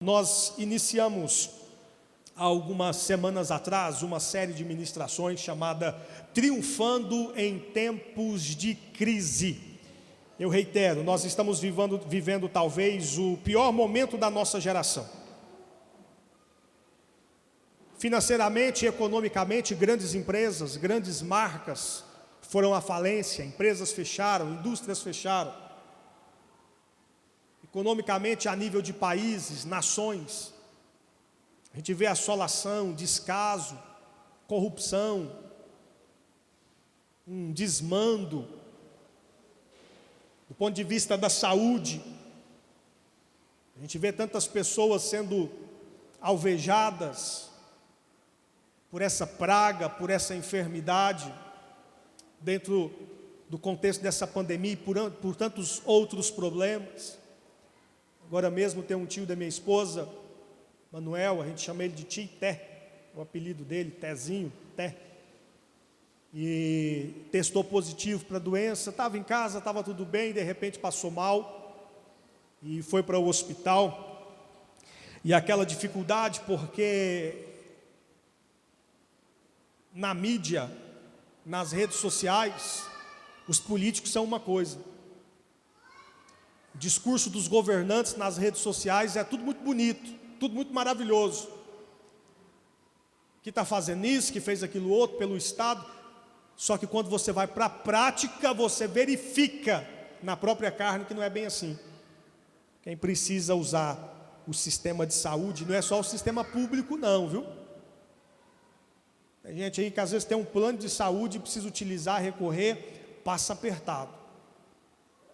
Nós iniciamos há algumas semanas atrás uma série de ministrações chamada Triunfando em Tempos de Crise. Eu reitero, nós estamos vivendo talvez o pior momento da nossa geração. Financeiramente e economicamente, grandes empresas, grandes marcas foram à falência, empresas fecharam, indústrias fecharam. Economicamente, a nível de países, nações, a gente vê assolação, descaso, corrupção, um desmando. Do ponto de vista da saúde, a gente vê tantas pessoas sendo alvejadas por essa praga, por essa enfermidade, dentro do contexto dessa pandemia e por tantos outros problemas. Agora mesmo tem um tio da minha esposa, Manuel, a gente chama ele de tio Té, o apelido dele, Tezinho, Té. E testou positivo para a doença, estava em casa, estava tudo bem, de repente passou mal e foi para o hospital. E aquela dificuldade porque na mídia, nas redes sociais, os políticos são uma coisa. O discurso dos governantes nas redes sociais é tudo muito bonito, tudo muito maravilhoso. Que está fazendo isso, que fez aquilo outro pelo Estado. Só que quando você vai para a prática, você verifica na própria carne que não é bem assim. Quem precisa usar o sistema de saúde não é só o sistema público não, viu? Tem gente aí que às vezes tem um plano de saúde e precisa utilizar, recorrer, passa apertado.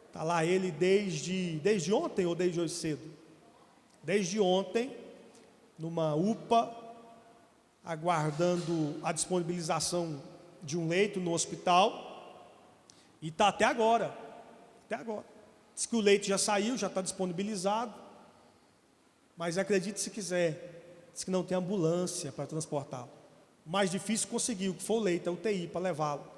Está lá ele desde ontem ou desde hoje cedo? Desde ontem, numa UPA, aguardando a disponibilização de um leito no hospital, e está até agora. Diz que o leito já saiu, já está disponibilizado, mas acredite se quiser, diz que não tem ambulância para transportá-lo. O mais difícil conseguir, o que for o leito, a UTI para levá-lo.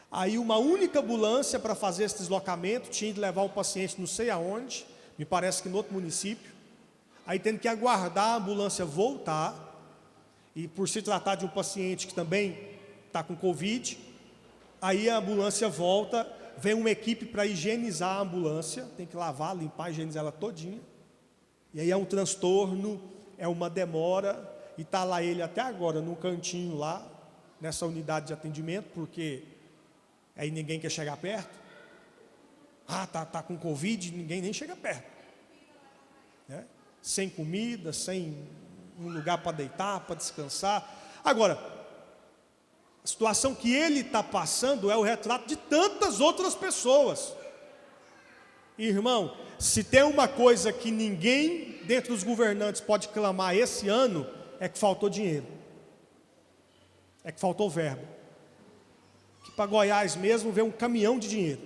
Aí uma única ambulância para fazer esse deslocamento, tinha de levar o paciente não sei aonde, me parece que no outro município, aí tendo que aguardar a ambulância voltar, e por se tratar de um paciente que também está com Covid, aí a ambulância volta, vem uma equipe para higienizar a ambulância, tem que lavar, limpar, higienizar ela todinha, e aí é um transtorno, é uma demora, e está lá ele até agora, num cantinho lá, nessa unidade de atendimento, porque aí ninguém quer chegar perto. Tá com Covid, ninguém nem chega perto, né? Sem comida, sem um lugar para deitar, para descansar. Agora, a situação que ele está passando é o retrato de tantas outras pessoas. Irmão, se tem uma coisa que ninguém dentro dos governantes pode clamar esse ano, é que faltou dinheiro, é que faltou verba. Que para Goiás mesmo veio um caminhão de dinheiro,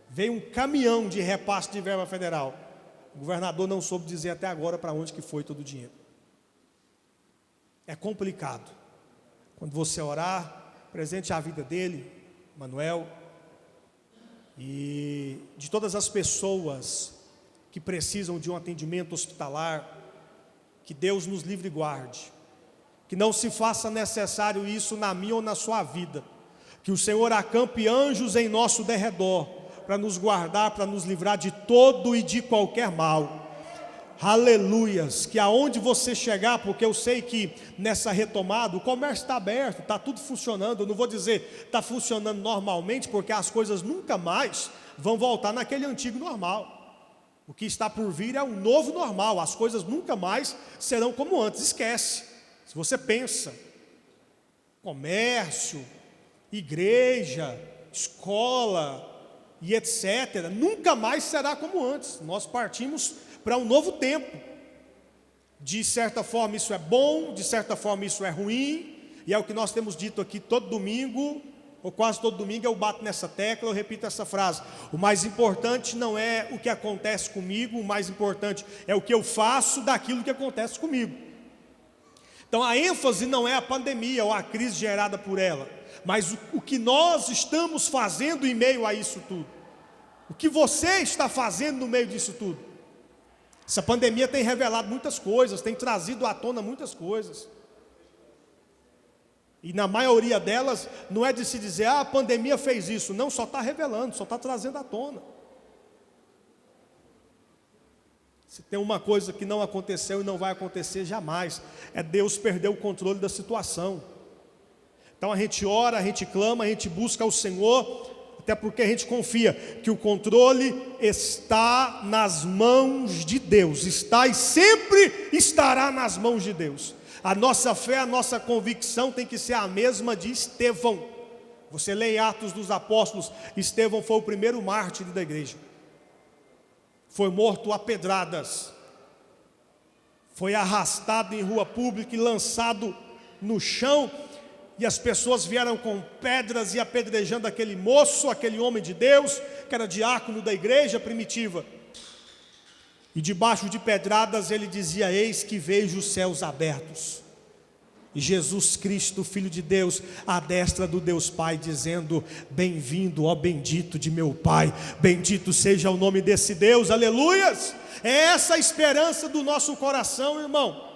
veio um caminhão de repasse de verba federal. O governador não soube dizer até agora para onde que foi todo o dinheiro. É complicado. Quando você orar, presente a vida dele, Manuel, e de todas as pessoas que precisam de um atendimento hospitalar, que Deus nos livre e guarde, que não se faça necessário isso na minha ou na sua vida, que o Senhor acampe anjos em nosso derredor, para nos guardar, para nos livrar de todo e de qualquer mal. Aleluias, que aonde você chegar, porque eu sei que nessa retomada, o comércio está aberto, está tudo funcionando, eu não vou dizer está funcionando normalmente, porque as coisas nunca mais vão voltar naquele antigo normal. O que está por vir é um novo normal, as coisas nunca mais serão como antes, esquece. Se você pensa, comércio, igreja, escola e etc., nunca mais será como antes. Nós partimos para um novo tempo. De certa forma isso é bom, de certa forma isso é ruim, e é o que nós temos dito aqui todo domingo, ou quase todo domingo eu bato nessa tecla, eu repito essa frase: o mais importante não é o que acontece comigo, o mais importante é o que eu faço daquilo que acontece comigo. Então a ênfase não é a pandemia ou a crise gerada por ela, mas o que nós estamos fazendo em meio a isso tudo. O que você está fazendo no meio disso tudo? Essa pandemia tem revelado muitas coisas, tem trazido à tona muitas coisas. E na maioria delas, não é de se dizer, a pandemia fez isso. Não, só está revelando, só está trazendo à tona. Se tem uma coisa que não aconteceu e não vai acontecer jamais, é Deus perder o controle da situação. Então a gente ora, a gente clama, a gente busca o Senhor, até porque a gente confia que o controle está nas mãos de Deus, está e sempre estará nas mãos de Deus. A nossa fé, a nossa convicção tem que ser a mesma de Estevão. Você lê em Atos dos Apóstolos, Estevão foi o primeiro mártir da igreja. Foi morto a pedradas, foi arrastado em rua pública e lançado no chão, e as pessoas vieram com pedras e apedrejando aquele moço, aquele homem de Deus, que era diácono da igreja primitiva. E debaixo de pedradas ele dizia, eis que vejo os céus abertos, e Jesus Cristo, Filho de Deus, à destra do Deus Pai, dizendo, bem-vindo, ó bendito de meu Pai, bendito seja o nome desse Deus, aleluias. É essa a esperança do nosso coração, irmão.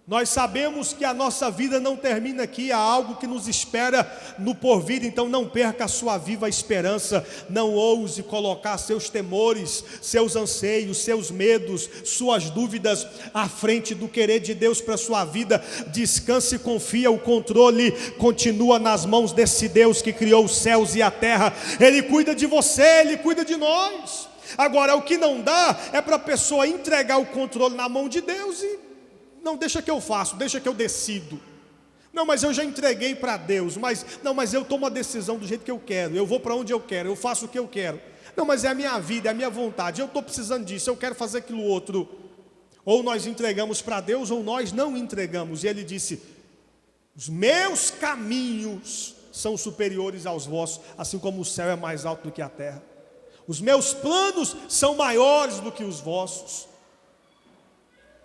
Nós sabemos que a nossa vida não termina aqui, há algo que nos espera no porvir, então não perca a sua viva esperança, não ouse colocar seus temores, seus anseios, seus medos, suas dúvidas à frente do querer de Deus para a sua vida. Descanse e confia, o controle continua nas mãos desse Deus que criou os céus e a terra. Ele cuida de você, Ele cuida de nós. Agora, o que não dá é para a pessoa entregar o controle na mão de Deus e não, deixa que eu faço, deixa que eu decido. Não, mas eu já entreguei para Deus. Mas eu tomo a decisão do jeito que eu quero. Eu vou para onde eu quero, eu faço o que eu quero. Não, mas é a minha vida, é a minha vontade. Eu estou precisando disso, eu quero fazer aquilo outro. Ou nós entregamos para Deus, ou nós não entregamos. E ele disse, os meus caminhos são superiores aos vossos, assim como o céu é mais alto do que a terra. Os meus planos são maiores do que os vossos.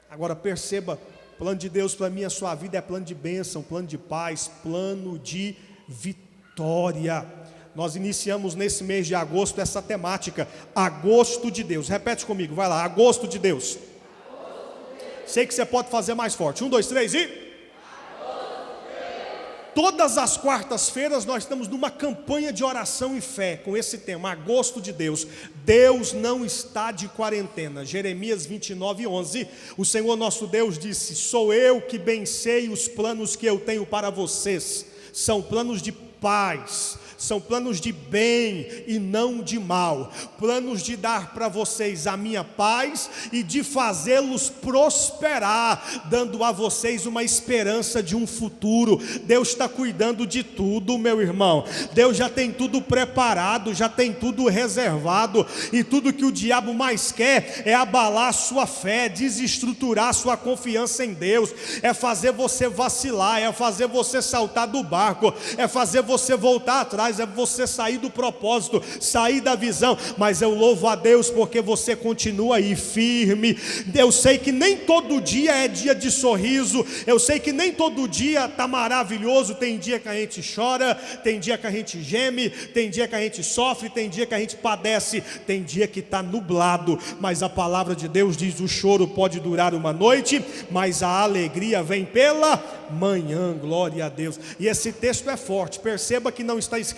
Agora perceba, plano de Deus para mim e a sua vida é plano de bênção, plano de paz, plano de vitória. Nós iniciamos nesse mês de agosto essa temática, agosto de Deus. Repete comigo, vai lá, agosto de Deus. Sei que você pode fazer mais forte. 1, 2, 3 e... Todas as quartas-feiras nós estamos numa campanha de oração e fé com esse tema, agosto de Deus. Deus não está de quarentena. Jeremias 29:11, o Senhor nosso Deus disse, sou eu que bem sei os planos que eu tenho para vocês. São planos de paz, são planos de bem e não de mal, planos de dar para vocês a minha paz e de fazê-los prosperar, dando a vocês uma esperança de um futuro. Deus está cuidando de tudo, meu irmão. Deus já tem tudo preparado, já tem tudo reservado, e tudo que o diabo mais quer é abalar a sua fé, desestruturar a sua confiança em Deus, é fazer você vacilar, é fazer você saltar do barco, é fazer você voltar atrás, é você sair do propósito, sair da visão. Mas eu louvo a Deus porque você continua aí firme. Eu sei que nem todo dia é dia de sorriso, eu sei que nem todo dia está maravilhoso. Tem dia que a gente chora, tem dia que a gente geme, tem dia que a gente sofre, tem dia que a gente padece, tem dia que está nublado, mas a palavra de Deus diz, o choro pode durar uma noite, mas a alegria vem pela manhã. Glória a Deus. E esse texto é forte, perceba que não está escrito,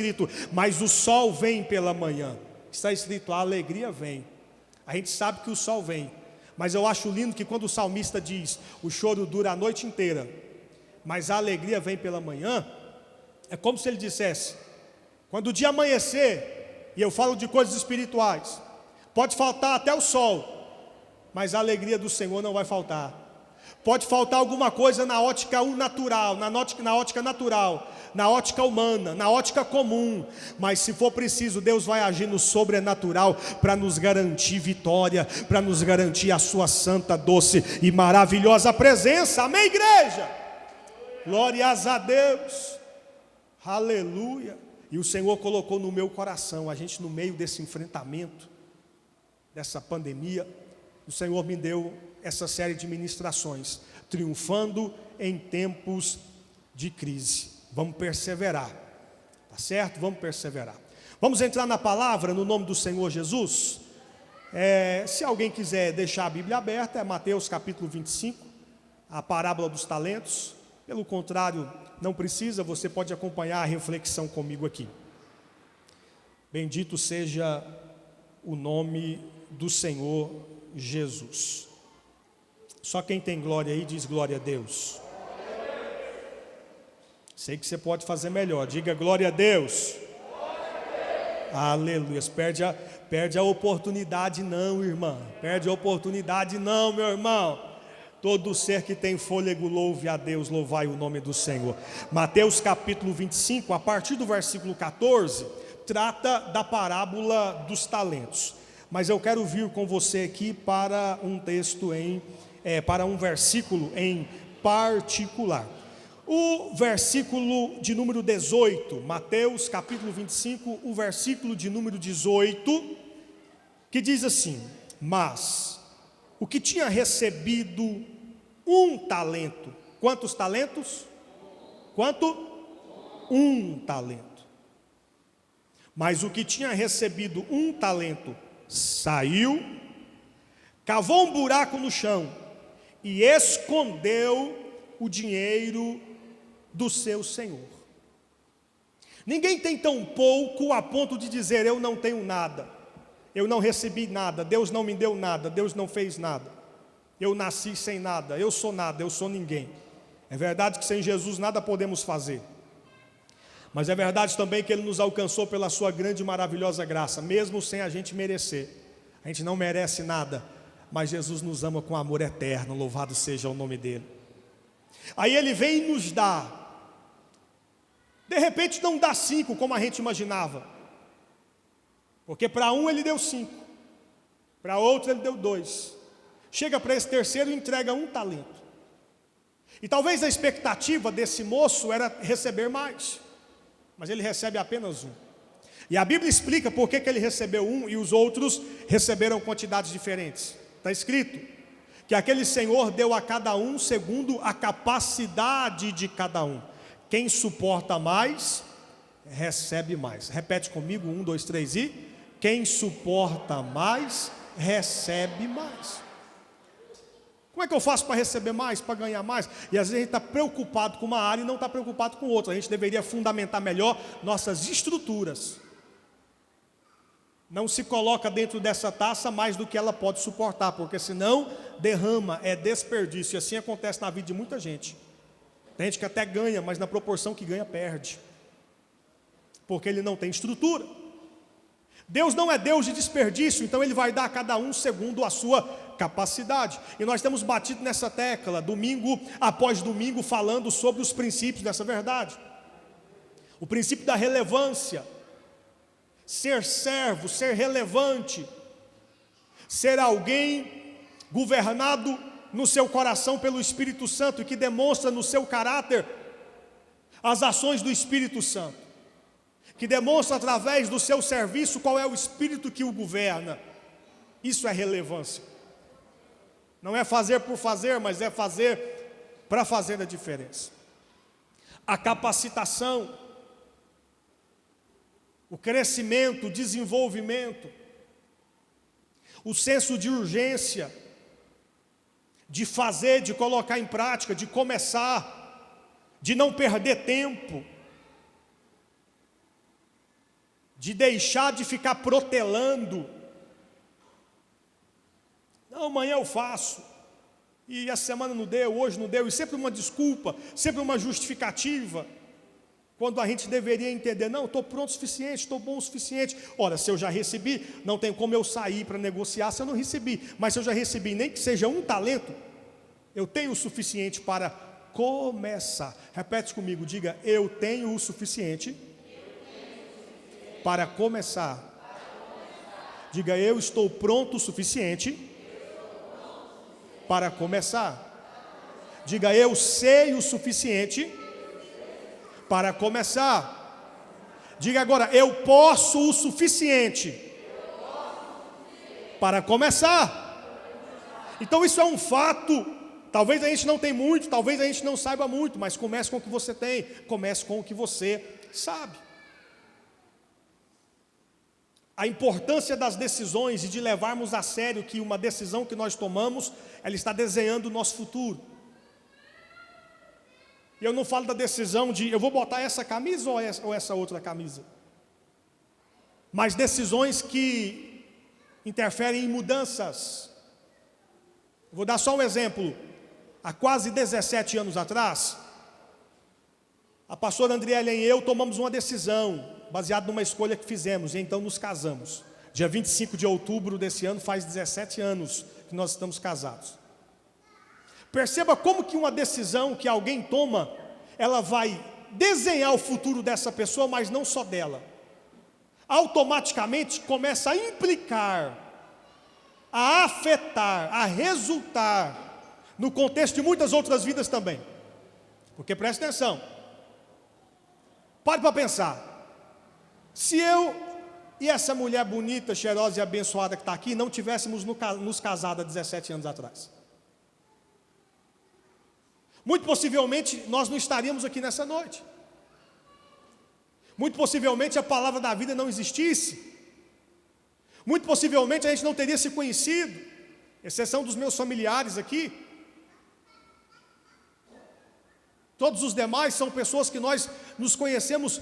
mas o sol vem pela manhã. Está escrito, a alegria vem. A gente sabe que o sol vem, mas eu acho lindo que quando o salmista diz, o choro dura a noite inteira, mas a alegria vem pela manhã, é como se ele dissesse, quando o dia amanhecer, e eu falo de coisas espirituais, pode faltar até o sol, mas a alegria do Senhor não vai faltar. Pode faltar alguma coisa na ótica natural, na ótica natural, na ótica humana, na ótica comum, mas se for preciso, Deus vai agir no sobrenatural para nos garantir vitória, para nos garantir a sua santa, doce e maravilhosa presença. Amém, igreja? Glórias a Deus, aleluia. E o Senhor colocou no meu coração, a gente no meio desse enfrentamento, dessa pandemia, o Senhor me deu essa série de ministrações, triunfando em tempos de crise. Vamos perseverar, tá certo? Vamos perseverar. Vamos entrar na palavra no nome do Senhor Jesus. Se alguém quiser deixar a Bíblia aberta, é Mateus capítulo 25, a parábola dos talentos. Pelo contrário, não precisa, você pode acompanhar a reflexão comigo aqui. Bendito seja o nome do Senhor Jesus. Só quem tem glória aí diz glória a Deus. Sei que você pode fazer melhor, diga glória a Deus. Aleluia. Perde a oportunidade não, irmã. Perde a oportunidade não, meu irmão. Todo ser que tem fôlego, louve a Deus, louvai o nome do Senhor. Mateus capítulo 25, a partir do versículo 14, trata da parábola dos talentos. Mas eu quero vir com você aqui para um texto para um versículo em particular. O versículo de número 18, Mateus capítulo 25, o versículo de número 18, que diz assim: mas o que tinha recebido um talento, quantos talentos? Quanto? Um talento. Mas o que tinha recebido um talento, saiu, cavou um buraco no chão e escondeu o dinheiro do seu senhor. Ninguém tem tão pouco a ponto de dizer: eu não tenho nada, eu não recebi nada, Deus não me deu nada, Deus não fez nada, eu nasci sem nada, eu sou ninguém. É verdade que sem Jesus nada podemos fazer, mas é verdade também que Ele nos alcançou pela sua grande e maravilhosa graça, mesmo sem a gente merecer. A gente não merece nada, mas Jesus nos ama com amor eterno, louvado seja o nome dEle. Aí Ele vem e nos dá. De repente não dá 5 como a gente imaginava, porque para um Ele deu 5, para outro Ele deu 2, chega para esse terceiro e entrega um talento. E talvez a expectativa desse moço era receber mais, mas ele recebe apenas um. E a Bíblia explica por que ele recebeu um e os outros receberam quantidades diferentes. Está escrito que aquele Senhor deu a cada um segundo a capacidade de cada um. Quem suporta mais, recebe mais. Repete comigo, 1, 2, 3 e... quem suporta mais, recebe mais. Como é que eu faço para receber mais, para ganhar mais? E às vezes a gente está preocupado com uma área e não está preocupado com outra. A gente deveria fundamentar melhor nossas estruturas. Não se coloca dentro dessa taça mais do que ela pode suportar, porque senão derrama, é desperdício. E assim acontece na vida de muita gente. Tem gente que até ganha, mas na proporção que ganha, perde, porque ele não tem estrutura. Deus não é Deus de desperdício, então Ele vai dar a cada um segundo a sua capacidade. E nós temos batido nessa tecla, domingo após domingo, falando sobre os princípios dessa verdade. O princípio da relevância, ser servo, ser relevante, ser alguém governado no seu coração pelo Espírito Santo e que demonstra no seu caráter as ações do Espírito Santo, que demonstra através do seu serviço qual é o Espírito que o governa. Isso é relevância. Não é fazer por fazer, mas é fazer para fazer a diferença. A capacitação, o crescimento, o desenvolvimento, o senso de urgência, de fazer, de colocar em prática, de começar, de não perder tempo, de deixar de ficar protelando. Não, amanhã eu faço, e a semana não deu, hoje não deu, e sempre uma desculpa, sempre uma justificativa, quando a gente deveria entender: não, estou pronto o suficiente, estou bom o suficiente. Ora, se eu já recebi, não tem como eu sair para negociar se eu não recebi, mas se eu já recebi, nem que seja um talento, eu tenho o suficiente para começar. Repete comigo, diga: eu tenho o suficiente para começar. Diga: eu estou pronto o suficiente para começar. Diga: eu sei o suficiente para começar. Diga agora: eu posso o suficiente para começar. Então isso é um fato. Talvez a gente não tenha muito, talvez a gente não saiba muito, mas comece com o que você tem, comece com o que você sabe. a importância das decisões e de levarmos a sério que uma decisão que nós tomamos, ela está desenhando o nosso futuro. E eu não falo da decisão de eu vou botar essa camisa ou essa outra camisa, mas decisões que interferem em mudanças. Vou dar só um exemplo. Há quase 17 anos atrás, a pastora Andriele e eu tomamos uma decisão, baseada numa escolha que fizemos, e então nos casamos. Dia 25 de outubro desse ano, faz 17 anos que nós estamos casados. Perceba como que uma decisão que alguém toma, ela vai desenhar o futuro dessa pessoa, mas não só dela. Automaticamente começa a implicar, a afetar, a resultar no contexto de muitas outras vidas também. Porque preste atenção, pare para pensar. Se eu e essa mulher bonita, cheirosa e abençoada que está aqui não tivéssemos nos casado há 17 anos atrás, muito possivelmente nós não estaríamos aqui nessa noite. Muito possivelmente a palavra da vida não existisse. Muito possivelmente a gente não teria se conhecido, exceção dos meus familiares aqui. Todos os demais são pessoas que nós nos conhecemos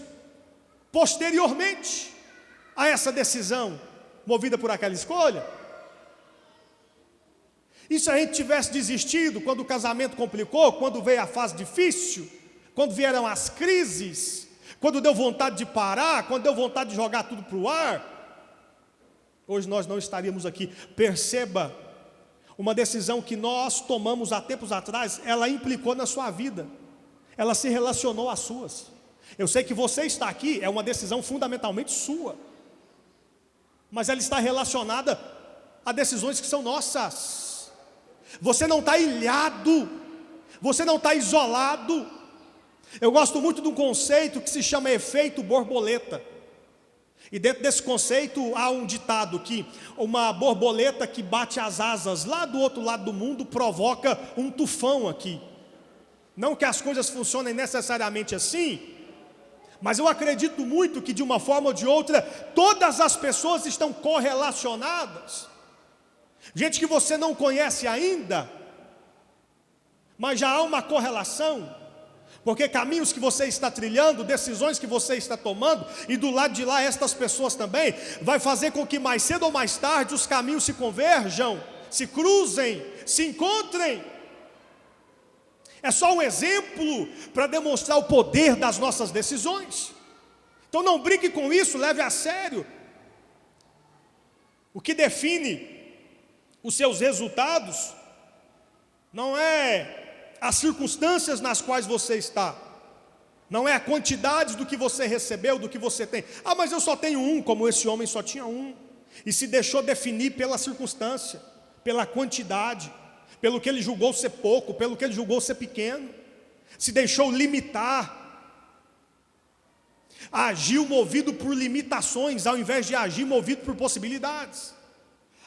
posteriormente a essa decisão, movida por aquela escolha. E se a gente tivesse desistido quando o casamento complicou, quando veio a fase difícil, quando vieram as crises, quando deu vontade de parar, quando deu vontade de jogar tudo para o ar, hoje nós não estaríamos aqui. Perceba, uma decisão que nós tomamos há tempos atrás, ela implicou na sua vida, ela se relacionou às suas. Eu sei que você está aqui, é uma decisão fundamentalmente sua, mas ela está relacionada a decisões que são nossas. Você não está ilhado, você não está isolado. Eu gosto muito de um conceito que se chama efeito borboleta. E dentro desse conceito há um ditado que uma borboleta que bate as asas lá do outro lado do mundo provoca um tufão aqui. Não que as coisas funcionem necessariamente assim, mas eu acredito muito que de uma forma ou de outra todas as pessoas estão correlacionadas. Gente que você não conhece ainda, mas já há uma correlação, porque caminhos que você está trilhando, decisões que você está tomando, e do lado de lá estas pessoas também, vai fazer com que mais cedo ou mais tarde os caminhos se converjam, se cruzem, se encontrem. É só um exemplo para demonstrar o poder das nossas decisões. Então não brinque com isso, leve a sério. O que define os seus resultados não é as circunstâncias nas quais você está, não é a quantidade do que você recebeu, do que você tem. Ah, mas eu só tenho um, como esse homem só tinha um, e se deixou definir pela circunstância, pela quantidade, pelo que ele julgou ser pouco, pelo que ele julgou ser pequeno, se deixou limitar, agiu movido por limitações, ao invés de agir movido por possibilidades.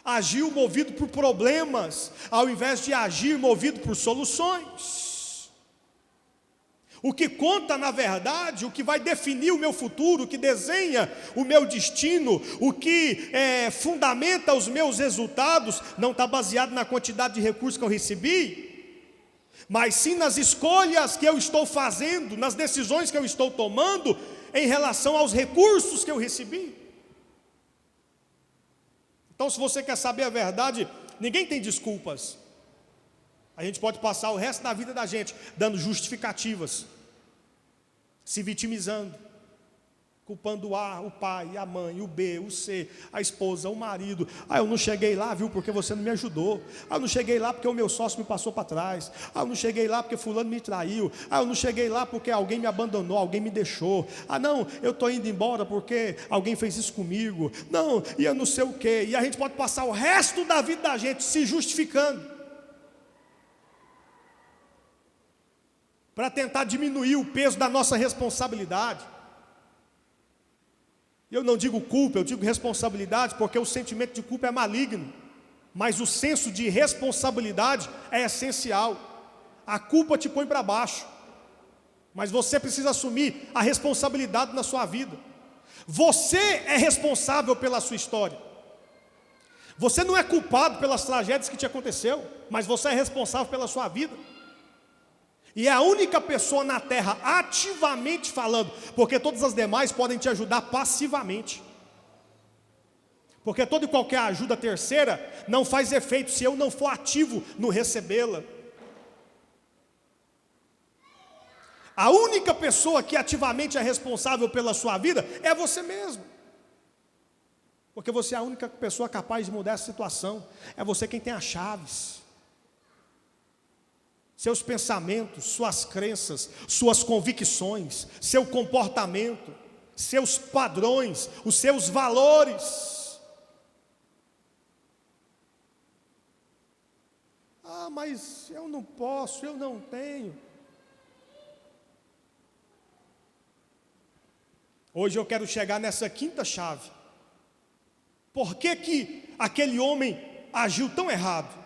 Agiu movido por problemas, ao invés de agir movido por soluções. O que conta, na verdade, o que vai definir o meu futuro, o que desenha o meu destino, o que fundamenta os meus resultados, não está baseado na quantidade de recursos que eu recebi, mas sim nas escolhas que eu estou fazendo, nas decisões que eu estou tomando, em relação aos recursos que eu recebi. Então, se você quer saber a verdade, ninguém tem desculpas. A gente pode passar o resto da vida da gente dando justificativas, se vitimizando, culpando o A, o pai, a mãe, o B, o C, a esposa, o marido. Ah, eu não cheguei lá, viu, porque você não me ajudou. Ah, eu não cheguei lá porque o meu sócio me passou para trás. Ah, eu não cheguei lá porque fulano me traiu. Ah, eu não cheguei lá porque alguém me abandonou, alguém me deixou. Ah, não, eu estou indo embora porque alguém fez isso comigo. Não, e eu não sei o quê. E a gente pode passar o resto da vida da gente se justificando, para tentar diminuir o peso da nossa responsabilidade. Eu não digo culpa, eu digo responsabilidade, porque o sentimento de culpa é maligno, mas o senso de responsabilidade é essencial. A culpa te põe para baixo, mas você precisa assumir a responsabilidade na sua vida. Você é responsável pela sua história. Você não é culpado pelas tragédias que te aconteceu, mas você é responsável pela sua vida. E é a única pessoa na terra ativamente falando, porque todas as demais podem te ajudar passivamente. Porque toda e qualquer ajuda terceira não faz efeito se eu não for ativo no recebê-la. A única pessoa que ativamente é responsável pela sua vida é você mesmo. Porque você é a única pessoa capaz de mudar essa situação. É você quem tem as chaves. Seus pensamentos, suas crenças, suas convicções, seu comportamento, seus padrões, os seus valores. Ah, mas eu não posso, eu não tenho. Hoje eu quero chegar nessa quinta chave. Por que que aquele homem agiu tão errado?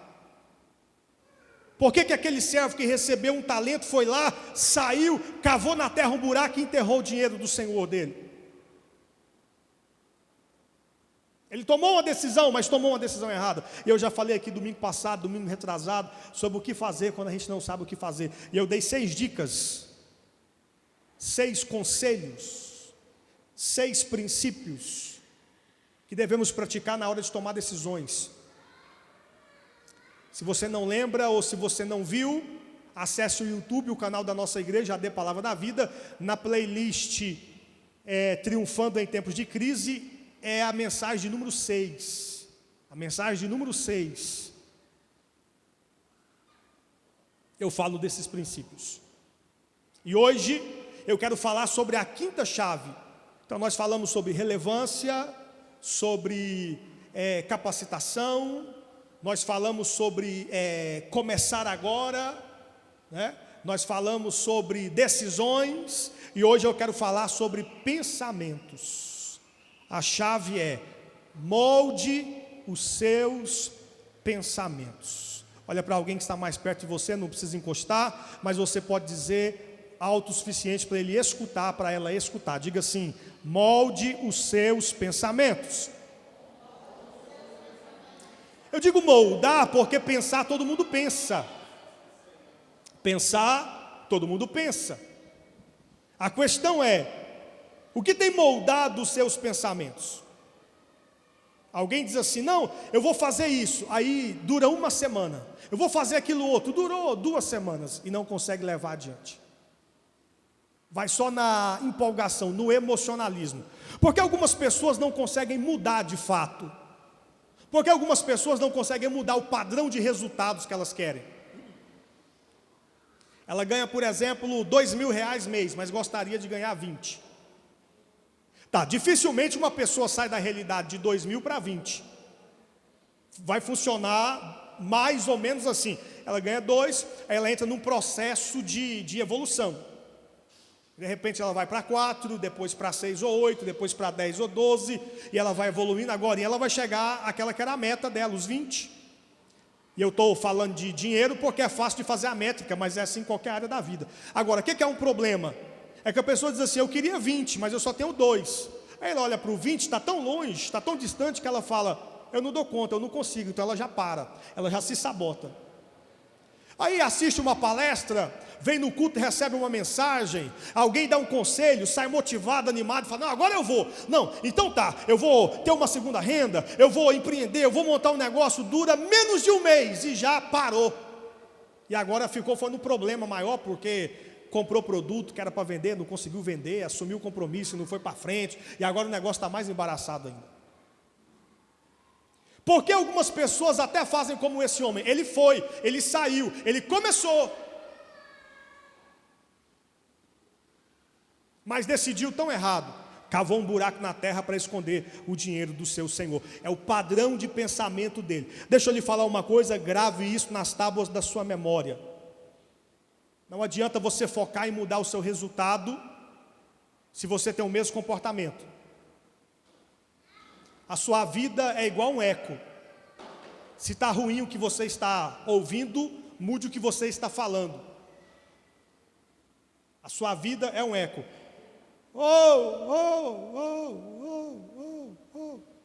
Por que que aquele servo que recebeu um talento foi lá, saiu, cavou na terra um buraco e enterrou o dinheiro do senhor dele? Ele tomou uma decisão, mas tomou uma decisão errada. E eu já falei aqui domingo passado, domingo retrasado, sobre o que fazer quando a gente não sabe o que fazer. E eu dei 6 dicas, 6 conselhos, 6 princípios que devemos praticar na hora de tomar decisões. Se você não lembra ou se você não viu, acesse o YouTube, o canal da nossa igreja, AD Palavra da Vida. Na playlist Triunfando em Tempos de Crise, é a mensagem de número 6. A mensagem de número 6. Eu falo desses princípios. E hoje eu quero falar sobre a quinta chave. Então nós falamos sobre relevância, sobre capacitação, nós falamos sobre começar agora, né? Nós falamos sobre decisões, e hoje eu quero falar sobre pensamentos. A chave é: molde os seus pensamentos. Olha para alguém que está mais perto de você, não precisa encostar, mas você pode dizer alto o suficiente para ele escutar, para ela escutar. Diga assim: molde os seus pensamentos. Eu digo moldar porque pensar todo mundo pensa. Pensar todo mundo pensa. A questão é: o que tem moldado os seus pensamentos? Alguém diz assim: não, eu vou fazer isso, aí dura uma semana. Eu vou fazer aquilo outro, durou 2 semanas e não consegue levar adiante. Vai só na empolgação, no emocionalismo. Porque algumas pessoas não conseguem mudar de fato. Porque algumas pessoas não conseguem mudar o padrão de resultados que elas querem. Ela ganha, por exemplo, R$2.000 mês, mas gostaria de ganhar 20. Tá, dificilmente uma pessoa sai da realidade de 2.000 para 20. Vai funcionar mais ou menos assim. Ela ganha 2, aí ela entra num processo de evolução. De repente ela vai para 4, depois para 6 ou 8, depois para 10 ou 12, e ela vai evoluindo agora, e ela vai chegar àquela que era a meta dela, os 20. E eu estou falando de dinheiro porque é fácil de fazer a métrica, mas é assim em qualquer área da vida. Agora, o que é um problema? É que a pessoa diz assim: eu queria 20, mas eu só tenho 2. Aí ela olha para o 20, está tão longe, está tão distante, que ela fala: eu não dou conta, eu não consigo. Então ela já para, ela já se sabota. Aí assiste uma palestra, vem no culto e recebe uma mensagem, alguém dá um conselho, sai motivado, animado, e fala: não, agora eu vou. Não, então tá, eu vou ter uma segunda renda, eu vou empreender, eu vou montar um negócio, dura menos de 1 mês e já parou. E agora foi no problema maior, porque comprou produto que era para vender, não conseguiu vender, assumiu o compromisso, não foi para frente, e agora o negócio está mais embaraçado ainda. Porque algumas pessoas até fazem como esse homem: ele foi, ele saiu, ele começou, mas decidiu tão errado, cavou um buraco na terra para esconder o dinheiro do seu senhor. É o padrão de pensamento dele. Deixa eu lhe falar uma coisa, grave isso nas tábuas da sua memória. Não adianta você focar em mudar o seu resultado se você tem o mesmo comportamento. A sua vida é igual um eco. Se está ruim o que você está ouvindo, mude o que você está falando. A sua vida é um eco.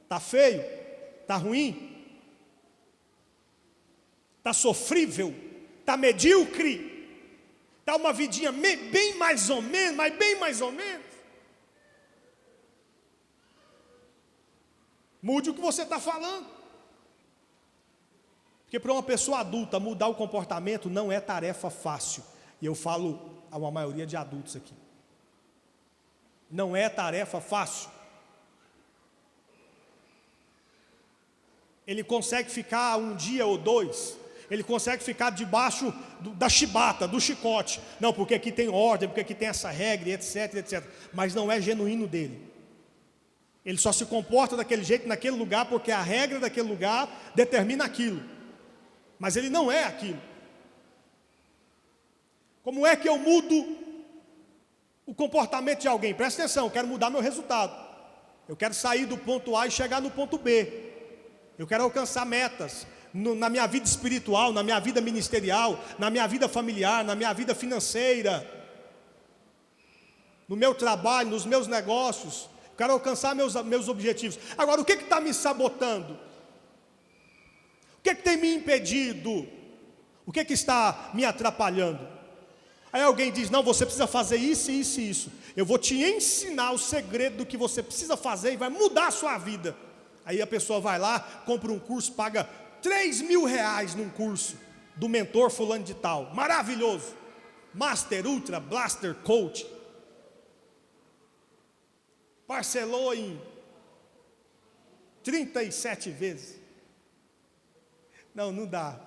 Está feio? Está ruim? Está sofrível? Está medíocre? Está uma vidinha bem mais ou menos, mas bem mais ou menos? Mude o que você está falando. Porque para uma pessoa adulta mudar o comportamento não é tarefa fácil. E eu falo a uma maioria de adultos aqui. Não é tarefa fácil. Ele consegue ficar um dia ou dois. Ele consegue ficar debaixo da chibata, do chicote. Não, porque aqui tem ordem, porque aqui tem essa regra, etc, etc. Mas não é genuíno dele. Ele só se comporta daquele jeito, naquele lugar, porque a regra daquele lugar determina aquilo. Mas ele não é aquilo. Como é que eu mudo o comportamento de alguém? Presta atenção, eu quero mudar meu resultado. Eu quero sair do ponto A e chegar no ponto B. Eu quero alcançar metas na minha vida espiritual, na minha vida ministerial, na minha vida familiar, na minha vida financeira, no meu trabalho, nos meus negócios. Eu quero alcançar meus objetivos. Agora, o que está me sabotando? O que tem me impedido? O que está me atrapalhando? Aí alguém diz, não, você precisa fazer isso, isso e isso. Eu vou te ensinar o segredo do que você precisa fazer e vai mudar a sua vida. Aí a pessoa vai lá, compra um curso, paga R$3.000 num curso do mentor fulano de tal. Maravilhoso. Master, Ultra, Blaster, Coach. Parcelou em 37 vezes. Não dá.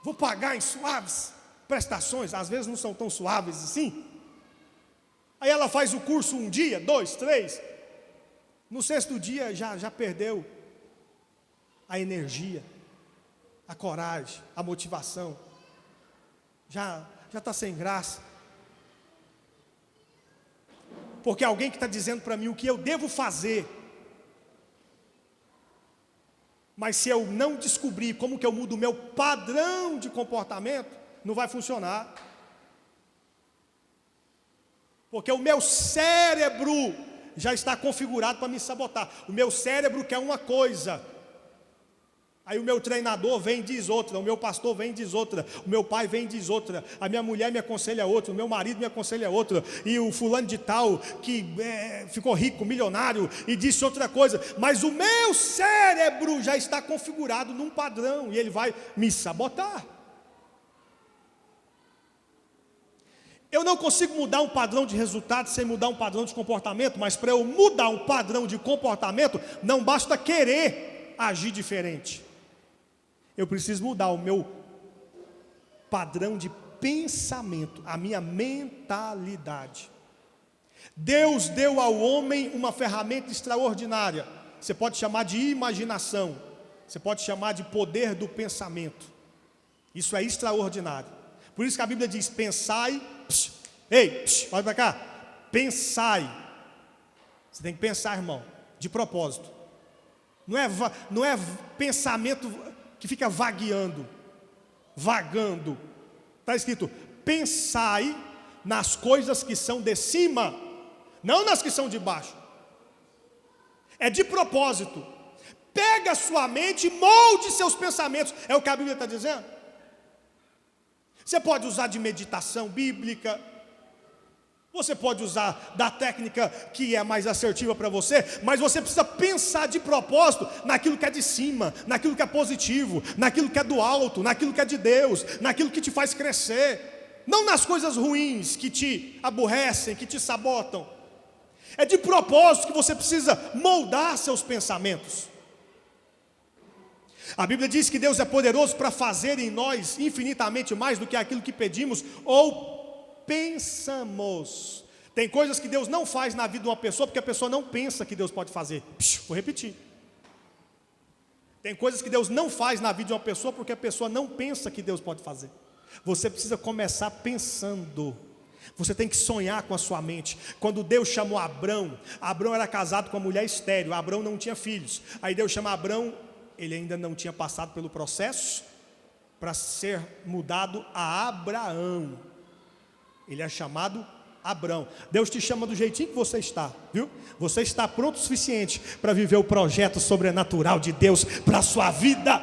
Vou pagar em suaves prestações, às vezes não são tão suaves assim. Aí ela faz o curso um dia, 2, 3. No 6º dia já perdeu a energia, a coragem, a motivação. Já está sem graça. Porque alguém que está dizendo para mim o que eu devo fazer. Mas se eu não descobrir como que eu mudo o meu padrão de comportamento, não vai funcionar. Porque o meu cérebro já está configurado para me sabotar. O meu cérebro quer uma coisa. Aí o meu treinador vem e diz outra, o meu pastor vem e diz outra, o meu pai vem e diz outra, a minha mulher me aconselha outra, o meu marido me aconselha outra, e o fulano de tal que ficou rico, milionário, e disse outra coisa, mas o meu cérebro já está configurado num padrão, e ele vai me sabotar. Eu não consigo mudar um padrão de resultado sem mudar um padrão de comportamento, mas para eu mudar um padrão de comportamento, não basta querer agir diferente. Eu preciso mudar o meu padrão de pensamento, a minha mentalidade. Deus deu ao homem uma ferramenta extraordinária. Você pode chamar de imaginação, você pode chamar de poder do pensamento. Isso é extraordinário. Por isso que a Bíblia diz, pensai, olha para cá, pensai. Você tem que pensar, irmão, de propósito. Não é pensamento que fica vagando. Está escrito, pensai nas coisas que são de cima, não nas que são de baixo. É de propósito. Pega a sua mente e molde seus pensamentos. É o que a Bíblia está dizendo. Você pode usar de meditação bíblica. Você pode usar da técnica que é mais assertiva para você, mas você precisa pensar de propósito naquilo que é de cima, naquilo que é positivo, naquilo que é do alto, naquilo que é de Deus, naquilo que te faz crescer, não nas coisas ruins que te aborrecem, que te sabotam. É de propósito que você precisa moldar seus pensamentos. A Bíblia diz que Deus é poderoso para fazer em nós infinitamente mais do que aquilo que pedimos ou pensamos. Tem coisas que Deus não faz na vida de uma pessoa porque a pessoa não pensa que Deus pode fazer. Vou repetir. Tem coisas que Deus não faz na vida de uma pessoa porque a pessoa não pensa que Deus pode fazer. Você precisa começar pensando. Você tem que sonhar com a sua mente. Quando Deus chamou Abrão, Abrão era casado com uma mulher estéril, Abrão não tinha filhos. Aí Deus chama Abrão, ele ainda não tinha passado pelo processo para ser mudado a Abraão. Ele é chamado Abrão. Deus te chama do jeitinho que você está, viu? Você está pronto o suficiente para viver o projeto sobrenatural de Deus para a sua vida.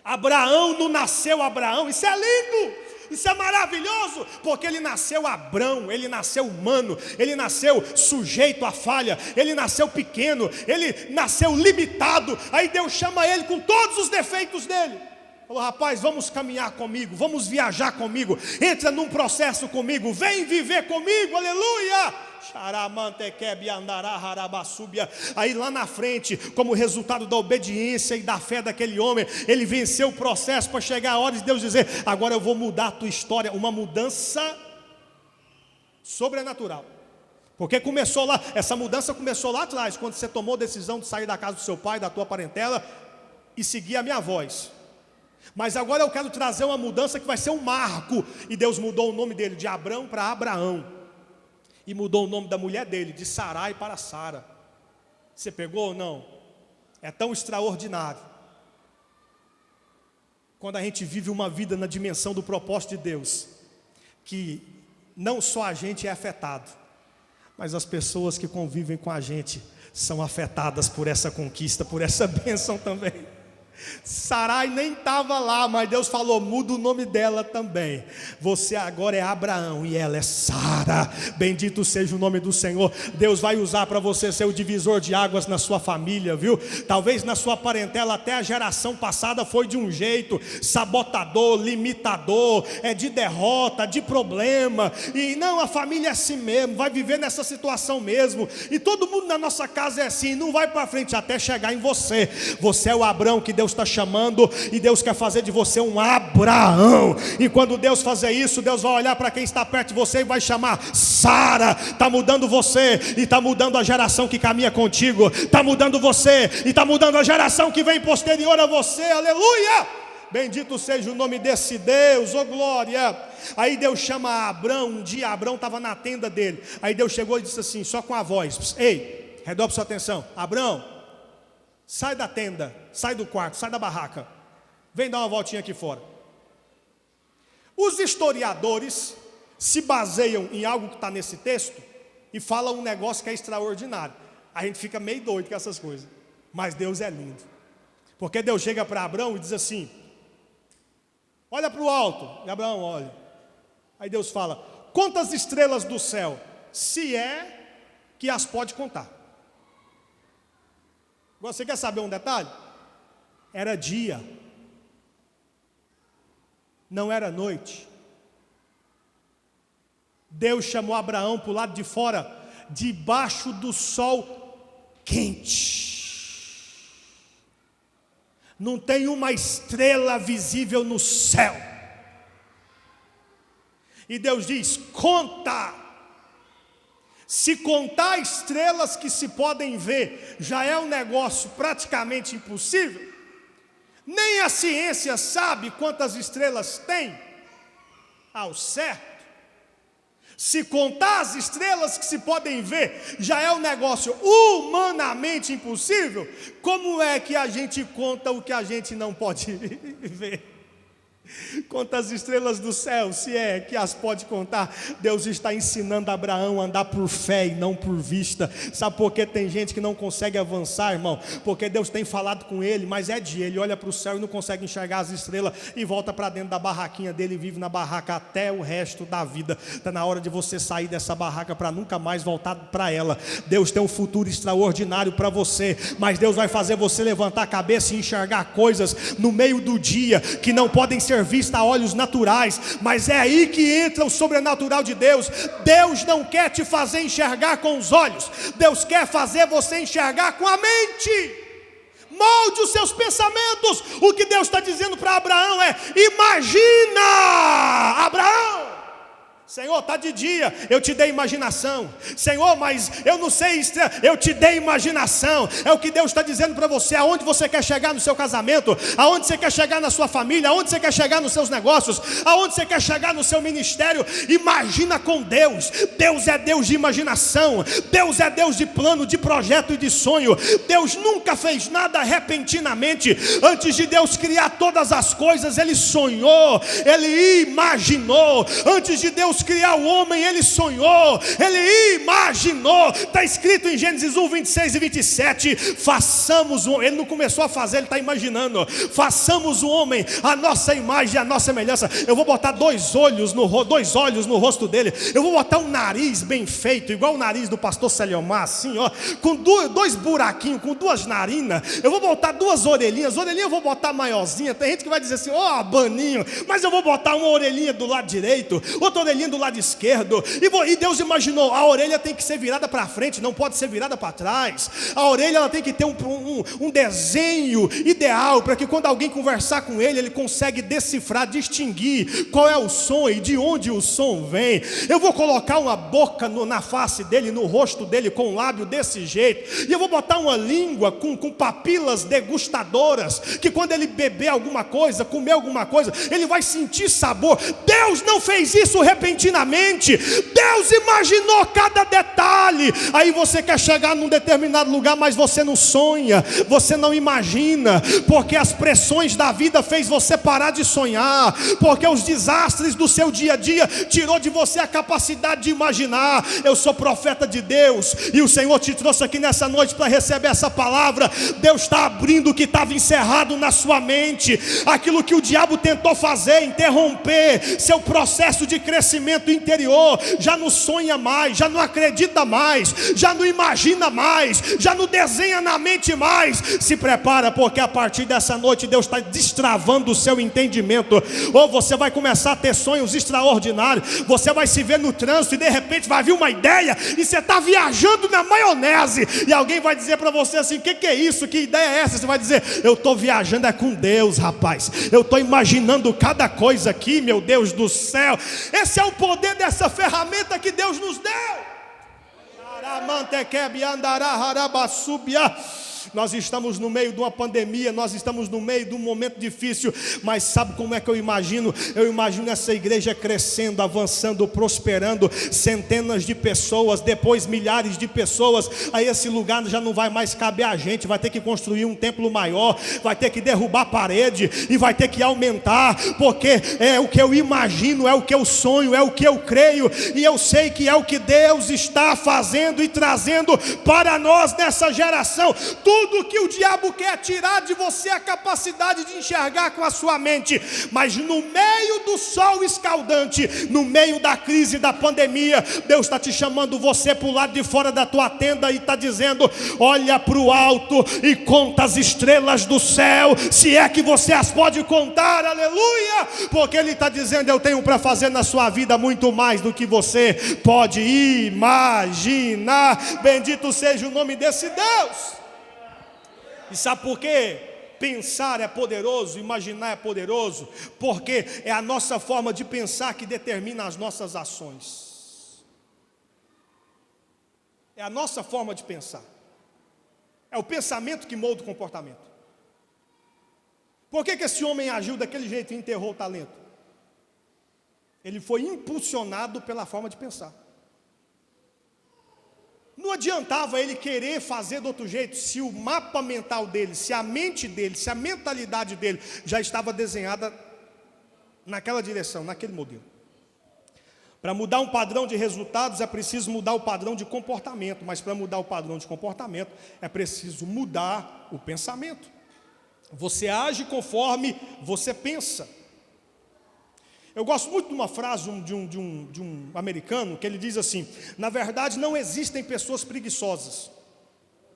Abraão não nasceu Abraão, isso é lindo, isso é maravilhoso, porque ele nasceu Abrão, ele nasceu humano, ele nasceu sujeito à falha, ele nasceu pequeno, ele nasceu limitado. Aí Deus chama ele com todos os defeitos dele. Falou: rapaz, vamos caminhar comigo, vamos viajar comigo, entra num processo comigo, vem viver comigo, aleluia. Aí lá na frente, como resultado da obediência e da fé daquele homem, ele venceu o processo para chegar a hora de Deus dizer: agora eu vou mudar a tua história, uma mudança sobrenatural. Porque começou lá, essa mudança começou lá atrás, quando você tomou a decisão de sair da casa do seu pai, da tua parentela e seguir a minha voz. Mas agora eu quero trazer uma mudança que vai ser um marco. E Deus mudou o nome dele de Abrão para Abraão. E mudou o nome da mulher dele de Sarai para Sara. Você pegou ou não? É tão extraordinário quando a gente vive uma vida na dimensão do propósito de Deus, que não só a gente é afetado, mas as pessoas que convivem com a gente são afetadas por essa conquista, por essa bênção também. Sarai nem estava lá, mas Deus falou: muda o nome dela também. Você agora é Abraão e ela é Sara. Bendito seja o nome do Senhor. Deus vai usar para você ser o divisor de águas na sua família, viu? Talvez na sua parentela até a geração passada foi de um jeito sabotador, limitador, de derrota, de problema. E não, a família é assim mesmo, vai viver nessa situação mesmo. E todo mundo na nossa casa é assim, não vai para frente até chegar em você. Você é o Abrão que Deus está chamando, e Deus quer fazer de você um Abraão. E quando Deus fazer isso, Deus vai olhar para quem está perto de você e vai chamar Sara. Está mudando você e está mudando a geração que caminha contigo. Está mudando você e está mudando a geração que vem posterior a você. Aleluia! Bendito seja o nome desse Deus, oh glória. Aí Deus chama Abrão. Um dia Abrão estava na tenda dele. Aí Deus chegou e disse assim, só com a voz: ei, redobre sua atenção, Abrão, sai da tenda, sai do quarto, sai da barraca, vem dar uma voltinha aqui fora. Os historiadores se baseiam em algo que está nesse texto e falam um negócio que é extraordinário. A gente fica meio doido com essas coisas, mas Deus é lindo. Porque Deus chega para Abrão e diz assim: olha para o alto. E Abraão olha. Aí Deus fala: quantas estrelas do céu, se é que as pode contar. Você quer saber um detalhe? Era dia, não era noite. Deus chamou Abraão para o lado de fora, debaixo do sol quente. Não tem uma estrela visível no céu. E Deus diz: conta. Se contar estrelas que se podem ver já é um negócio praticamente impossível, nem a ciência sabe quantas estrelas tem ao certo. Se contar as estrelas que se podem ver já é um negócio humanamente impossível, como é que a gente conta o que a gente não pode ver? Quantas estrelas do céu, se é que as pode contar. Deus está ensinando Abraão a andar por fé e não por vista. Sabe por que tem gente que não consegue avançar, irmão? Porque Deus tem falado com ele, mas é de ele, olha para o céu e não consegue enxergar as estrelas, e volta para dentro da barraquinha dele e vive na barraca até o resto da vida. Está na hora de você sair dessa barraca para nunca mais voltar para ela. Deus tem um futuro extraordinário para você, mas Deus vai fazer você levantar a cabeça e enxergar coisas no meio do dia que não podem ser vistas a olhos naturais, mas é aí que entra o sobrenatural de Deus. Deus não quer te fazer enxergar com os olhos, Deus quer fazer você enxergar com a mente. Molde os seus pensamentos. O que Deus está dizendo para Abraão é: imagina, Abraão. Senhor, está de dia, eu te dei imaginação. Senhor, mas eu não sei, eu te dei imaginação. É o que Deus está dizendo para você. Aonde você quer chegar no seu casamento, aonde você quer chegar na sua família, aonde você quer chegar nos seus negócios, aonde você quer chegar no seu ministério. Imagina com Deus. Deus é Deus de imaginação. Deus é Deus de plano, de projeto e de sonho. Deus nunca fez nada repentinamente. Antes de Deus criar todas as coisas, Ele sonhou, Ele imaginou. Antes de Deus Deus criar o homem, Ele sonhou, Ele imaginou. Está escrito em Gênesis 1, 26 e 27, façamos o homem. Ele não começou a fazer, ele está imaginando. Façamos o homem a nossa imagem e a nossa semelhança. Eu vou botar dois olhos no rosto dele. Eu vou botar um nariz bem feito, igual o nariz do pastor Celiomar, assim, ó, com dois buraquinhos, com duas narinas. Eu vou botar duas orelhinhas eu vou botar maiorzinha. Tem gente que vai dizer assim, ó, abaninho, mas eu vou botar uma orelhinha do lado direito, outra orelhinha do lado esquerdo. E Deus imaginou, a orelha tem que ser virada para frente, não pode ser virada para trás. A orelha ela tem que ter um desenho ideal, para que quando alguém conversar com ele, ele consegue decifrar, distinguir qual é o som e de onde o som vem. Eu vou colocar uma boca na face dele, no rosto dele, com um lábio desse jeito, e eu vou botar uma língua com papilas degustadoras, que quando ele beber alguma coisa, comer alguma coisa, ele vai sentir sabor. Deus não fez isso repentinamente, Deus imaginou cada detalhe. Aí você quer chegar num determinado lugar, mas você não sonha, você não imagina, porque as pressões da vida fez você parar de sonhar, porque os desastres do seu dia a dia tirou de você a capacidade de imaginar. Eu sou profeta de Deus, e o Senhor te trouxe aqui nessa noite para receber essa palavra. Deus está abrindo o que estava encerrado na sua mente, aquilo que o diabo tentou fazer, interromper seu processo de crescimento interior. Já não sonha mais, já não acredita mais, já não imagina mais, já não desenha na mente mais. Se prepara, porque a partir dessa noite Deus está destravando o seu entendimento. Ou você vai começar a ter sonhos extraordinários, você vai se ver no trânsito e de repente vai vir uma ideia, e você está viajando na maionese, e alguém vai dizer para você assim, o que é isso, que ideia é essa? Você vai dizer, eu estou viajando é com Deus, rapaz, eu estou imaginando cada coisa aqui, meu Deus do céu. Esse é o poder dessa ferramenta que Deus nos deu. Nós estamos no meio de uma pandemia, nós estamos no meio de um momento difícil, mas sabe como é que eu imagino? Eu imagino essa igreja crescendo, avançando, prosperando, centenas de pessoas, depois milhares de pessoas. Aí esse lugar já não vai mais caber a gente, vai ter que construir um templo maior, vai ter que derrubar a parede e vai ter que aumentar, porque é o que eu imagino, é o que eu sonho, é o que eu creio, e eu sei que é o que Deus está fazendo e trazendo para nós nessa geração. Tudo que o diabo quer tirar de você a capacidade de enxergar com a sua mente, mas no meio do sol escaldante, no meio da crise da pandemia, Deus está te chamando você para o lado de fora da tua tenda e está dizendo, olha para o alto e conta as estrelas do céu, se é que você as pode contar, aleluia, porque Ele está dizendo, eu tenho para fazer na sua vida muito mais do que você pode imaginar. Bendito seja o nome desse Deus. E sabe por quê? Pensar é poderoso, imaginar é poderoso, porque é a nossa forma de pensar que determina as nossas ações. É a nossa forma de pensar. É o pensamento que molda o comportamento. Por que esse homem agiu daquele jeito e enterrou o talento? Ele foi impulsionado pela forma de pensar. Não adiantava ele querer fazer de outro jeito, se o mapa mental dele, se a mente dele, se a mentalidade dele já estava desenhada naquela direção, naquele modelo. Para mudar um padrão de resultados é preciso mudar o padrão de comportamento, mas para mudar o padrão de comportamento é preciso mudar o pensamento. Você age conforme você pensa. Eu gosto muito de uma frase de um americano, que ele diz assim, na verdade não existem pessoas preguiçosas,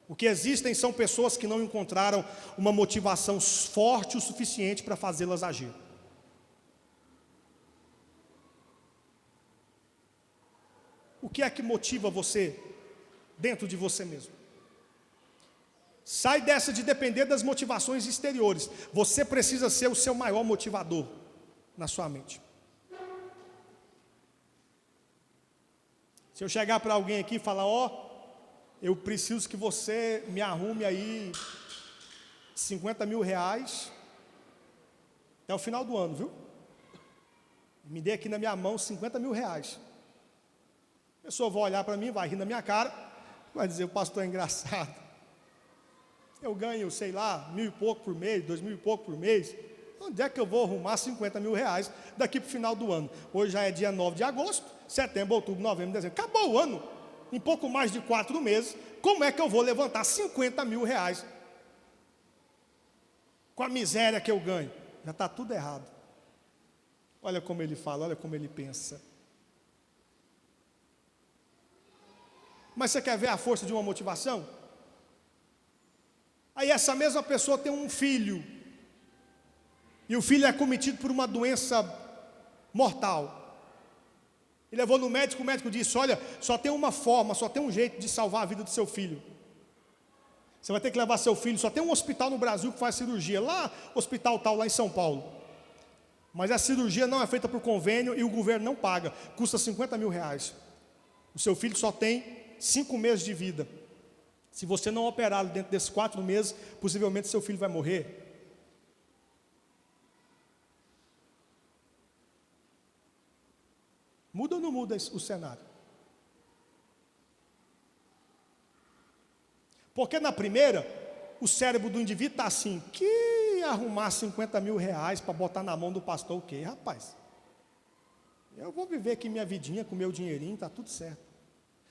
o que existem são pessoas que não encontraram uma motivação forte o suficiente para fazê-las agir. O que é que motiva você dentro de você mesmo? Sai dessa de depender das motivações exteriores. Você precisa ser o seu maior motivador na sua mente. Se eu chegar para alguém aqui e falar, eu preciso que você me arrume aí 50 mil reais até o final do ano, viu? Me dê aqui na minha mão 50 mil reais. A pessoa vai olhar para mim, vai rir na minha cara, vai dizer, o pastor é engraçado. Eu ganho, sei lá, 1.000 e pouco por mês, 2.000 e pouco por mês. Onde é que eu vou arrumar 50 mil reais daqui para o final do ano? Hoje já é dia 9 de agosto, setembro, outubro, novembro, dezembro. Acabou o ano, em pouco mais de 4 meses. Como é que eu vou levantar 50 mil reais? Com a miséria que eu ganho. Já está tudo errado. Olha como ele fala, olha como ele pensa. Mas você quer ver a força de uma motivação? Aí essa mesma pessoa tem um filho. E o filho é cometido por uma doença mortal. Ele levou no médico, o médico disse: olha, só tem uma forma, só tem um jeito de salvar a vida do seu filho. Você vai ter que levar seu filho, só tem um hospital no Brasil que faz cirurgia, lá, hospital tal, lá em São Paulo. Mas a cirurgia não é feita por convênio e o governo não paga, custa 50 mil reais. O seu filho só tem 5 meses de vida. Se você não operá-lo dentro desses 4 meses, possivelmente seu filho vai morrer. Muda ou não muda o cenário? Porque na primeira, o cérebro do indivíduo está assim: que arrumar 50 mil reais para botar na mão do pastor o quê, rapaz? Eu vou viver aqui minha vidinha com meu dinheirinho, está tudo certo.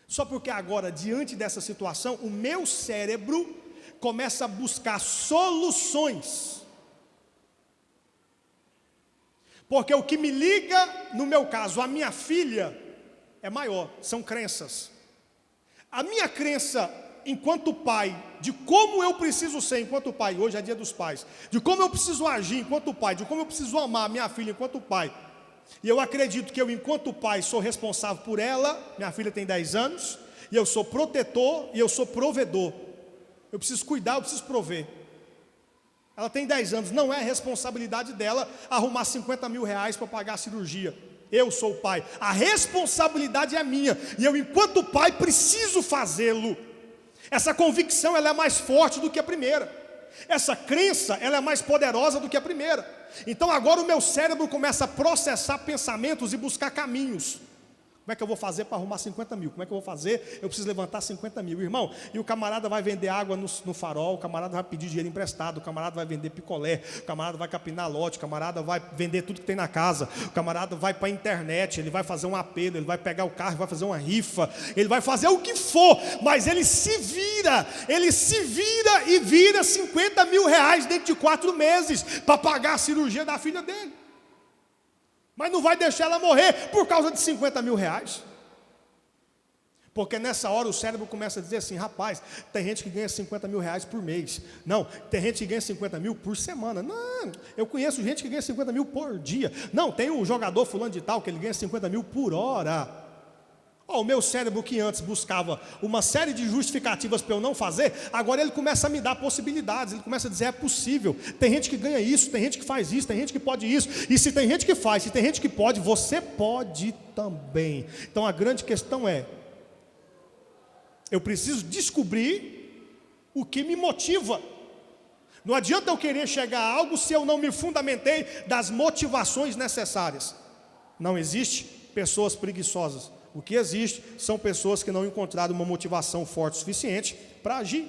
Só porque agora, diante dessa situação, o meu cérebro começa a buscar soluções. Porque o que me liga, no meu caso, a minha filha, é maior, são crenças. A minha crença, enquanto pai, de como eu preciso ser enquanto pai, hoje é dia dos pais, de como eu preciso agir enquanto pai, de como eu preciso amar a minha filha enquanto pai. E eu acredito que eu, enquanto pai, sou responsável por ela. Minha filha tem 10 anos, e eu sou protetor e eu sou provedor. Eu preciso cuidar, eu preciso prover. Ela tem 10 anos, não é responsabilidade dela arrumar 50 mil reais para pagar a cirurgia. Eu sou o pai, a responsabilidade é minha, e eu, enquanto pai, preciso fazê-lo. Essa convicção, ela é mais forte do que a primeira. Essa crença, ela é mais poderosa do que a primeira. Então agora o meu cérebro começa a processar pensamentos e buscar caminhos. Como é que eu vou fazer para arrumar 50 mil? Como é que eu vou fazer? Eu preciso levantar 50 mil, irmão. E o camarada vai vender água no farol, o camarada vai pedir dinheiro emprestado, o camarada vai vender picolé, o camarada vai capinar lote, o camarada vai vender tudo que tem na casa, o camarada vai para a internet, ele vai fazer um apelo, ele vai pegar o carro, vai fazer uma rifa, ele vai fazer o que for, mas ele se vira e vira 50 mil reais dentro de 4 meses para pagar a cirurgia da filha dele. Mas não vai deixar ela morrer por causa de 50 mil reais. Porque nessa hora o cérebro começa a dizer assim: rapaz, tem gente que ganha 50 mil reais por mês. Não, tem gente que ganha 50 mil por semana. Não, eu conheço gente que ganha 50 mil por dia. Não, tem um jogador fulano de tal que ele ganha 50 mil por hora. O meu cérebro, que antes buscava uma série de justificativas para eu não fazer, agora ele começa a me dar possibilidades. Ele começa a dizer: é possível, tem gente que ganha isso, tem gente que faz isso, tem gente que pode isso. E se tem gente que faz, se tem gente que pode, você pode também. Então a grande questão é: eu preciso descobrir o que me motiva. Não adianta eu querer chegar a algo se eu não me fundamentei das motivações necessárias. Não existe pessoas preguiçosas. O que existe são pessoas que não encontraram uma motivação forte o suficiente para agir.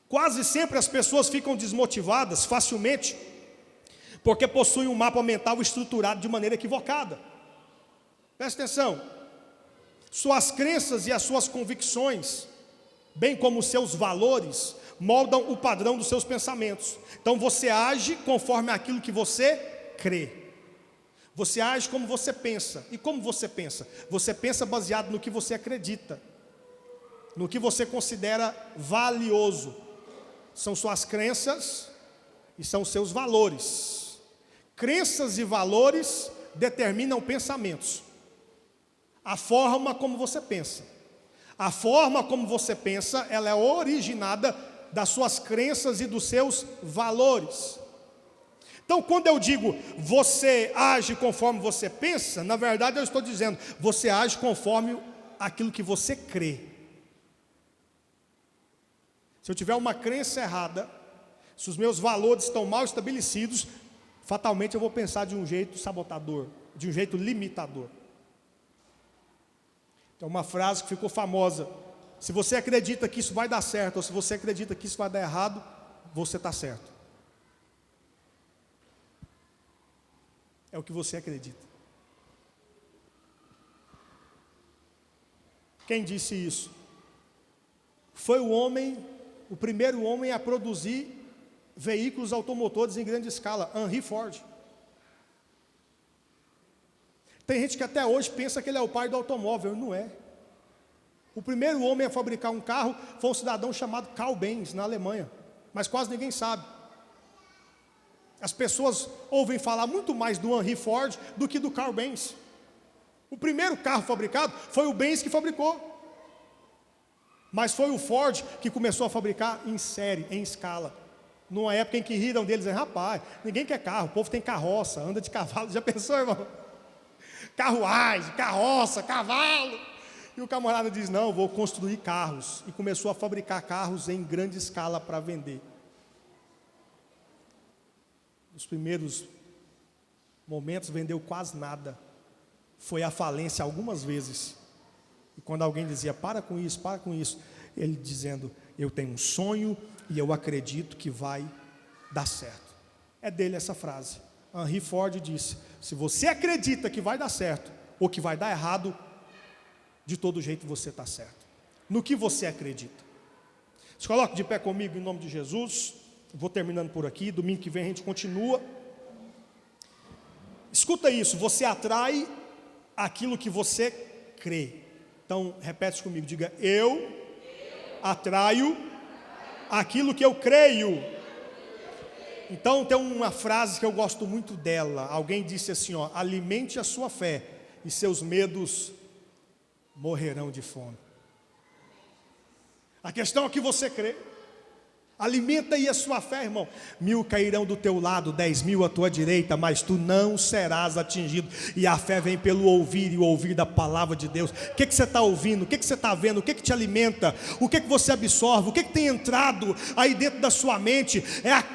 Quase sempre as pessoas ficam desmotivadas facilmente, porque possuem um mapa mental estruturado de maneira equivocada. Presta atenção. Suas crenças e as suas convicções, bem como os seus valores, moldam o padrão dos seus pensamentos. Então você age conforme aquilo que você crê. Você age como você pensa. E como você pensa? Você pensa baseado no que você acredita, no que você considera valioso. São suas crenças e são os seus valores. Crenças e valores determinam pensamentos. A forma como você pensa. A forma como você pensa, ela é originada das suas crenças e dos seus valores. Então, quando eu digo você age conforme você pensa, na verdade eu estou dizendo, você age conforme aquilo que você crê. Se eu tiver uma crença errada, se os meus valores estão mal estabelecidos, fatalmente eu vou pensar de um jeito sabotador, de um jeito limitador. Tem uma frase que ficou famosa: se você acredita que isso vai dar certo, ou se você acredita que isso vai dar errado, você está certo. é o que você acredita. Quem disse isso? Foi o primeiro homem a produzir veículos automotores em grande escala, Henry Ford. Tem gente que até hoje pensa que ele é o pai do automóvel, não é. O primeiro homem a fabricar um carro foi um cidadão chamado Karl Benz, na Alemanha, mas quase ninguém sabe. As pessoas ouvem falar muito mais do Henry Ford do que do Karl Benz. O primeiro carro fabricado foi o Benz que fabricou. Mas foi o Ford que começou a fabricar em série, em escala. Numa época em que riram deles, rapaz, ninguém quer carro, o povo tem carroça, anda de cavalo, já pensou, irmão? Carruagem, carroça, cavalo. E o camarada diz, não, vou construir carros. E começou a fabricar carros em grande escala para vender. Nos primeiros momentos vendeu quase nada. Foi à falência algumas vezes. E quando alguém dizia, para com isso, ele dizendo, eu tenho um sonho e eu acredito que vai dar certo. É dele essa frase. Henry Ford disse, se você acredita que vai dar certo ou que vai dar errado, de todo jeito você está certo. No que você acredita? Se coloque de pé comigo em nome de Jesus. Vou terminando por aqui, domingo que vem a gente continua. Escuta isso, você atrai aquilo que você crê. Então, repete comigo, diga, eu atraio aquilo que eu creio. Então, tem uma frase que eu gosto muito dela. Alguém disse assim, alimente a sua fé e seus medos morrerão de fome. A questão é que você crê. Alimenta aí a sua fé, irmão. 1000 cairão do teu lado, 10.000 à tua direita, mas tu não serás atingido. E a fé vem pelo ouvir, e o ouvir da palavra de Deus. O que você está ouvindo? O que você está vendo? O que te alimenta? O que você absorve? O que tem entrado aí dentro da sua mente?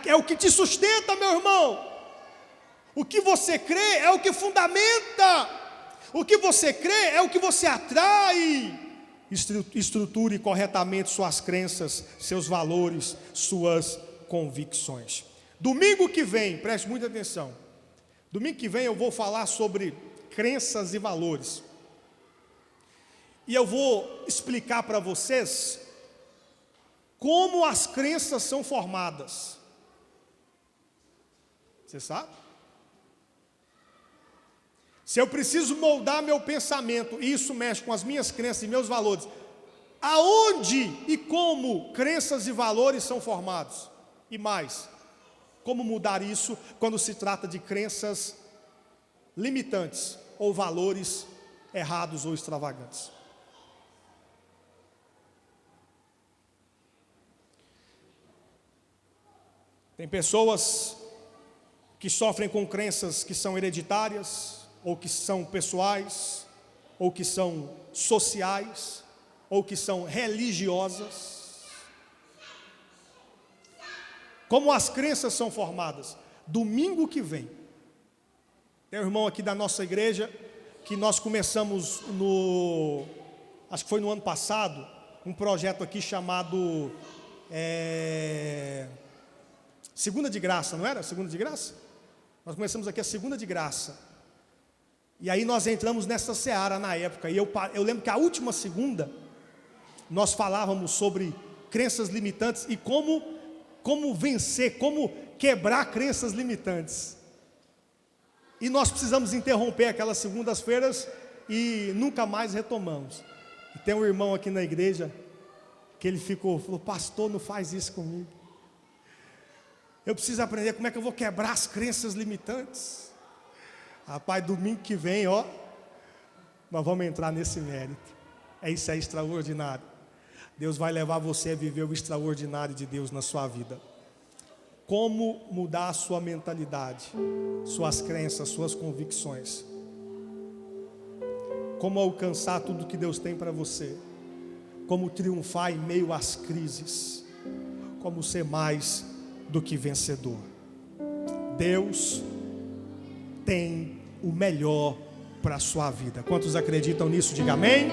É o que te sustenta, meu irmão. O que você crê é o que fundamenta. O que você crê é o que você atrai. Estruture corretamente suas crenças, seus valores, suas convicções. Domingo que vem, preste muita atenção. Domingo que vem eu vou falar sobre crenças e valores. E eu vou explicar para vocês como as crenças são formadas. Você sabe? Se eu preciso moldar meu pensamento, e isso mexe com as minhas crenças e meus valores, aonde e como crenças e valores são formados? E mais, como mudar isso quando se trata de crenças limitantes ou valores errados ou extravagantes? Tem pessoas que sofrem com crenças que são hereditárias, ou que são pessoais, ou que são sociais, ou que são religiosas. Como as crenças são formadas? Domingo que vem, tem um irmão aqui da nossa igreja, que nós começamos acho que foi no ano passado, um projeto aqui chamado Segunda de Graça, não era? Segunda de Graça? Nós começamos aqui a Segunda de Graça. E aí nós entramos nessa seara na época. E eu lembro que a última segunda, nós falávamos sobre crenças limitantes e como vencer, como quebrar crenças limitantes. E nós precisamos interromper aquelas segundas-feiras e nunca mais retomamos. E tem um irmão aqui na igreja que ele falou, pastor, não faz isso comigo. Eu preciso aprender como é que eu vou quebrar as crenças limitantes. Rapaz, domingo que vem, nós vamos entrar nesse mérito. Isso é extraordinário. Deus vai levar você a viver o extraordinário de Deus na sua vida. Como mudar a sua mentalidade, suas crenças, suas convicções. Como alcançar tudo que Deus tem para você. Como triunfar em meio às crises. Como ser mais do que vencedor. Deus tem o melhor para a sua vida. Quantos acreditam nisso? Diga amém.